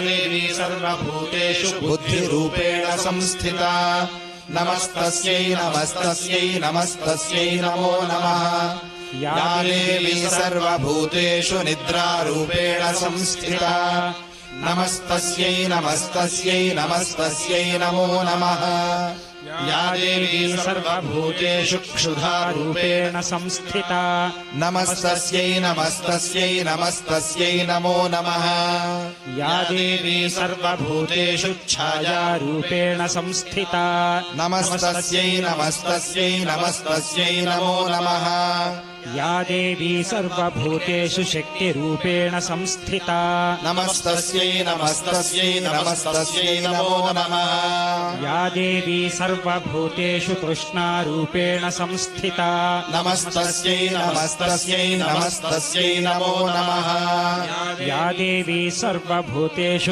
देवी सर्वभूतेषु बुद्धिरूपेण संस्थिता। नमस्तस्यै नमस्तस्यै नमस्तस्यै नमो नमः। या देवी सर्वभूतेषु निद्रारूपेण संस्थिता। नमस्तस्यै नमस्तस्यै नमस्तस्यै नमो नमः। या देवी सर्वभूतेषु क्षुधारूपेण संस्थिता। नमस्तस्यै नमस्तस्यै नमस्तस्यै नमो नमः। या देवी सर्वभूतेषु छायारूपेण संस्थिता। नमस्तस्यै नमस्तस्यै नमस्तस्यै नमो नमः। या देवी सर्वभूतेषु शक्तिरूपेण संस्थिता। नमस्तस्यै नमस्तस्यै नमस्तस्यै नमो नमः। या देवी सर्वभूतेषु तृष्णारूपेण संस्थिता। नमस्तस्यै नमस्तस्यै नमस्तस्यै नमो नमः। या देवी सर्वभूतेषु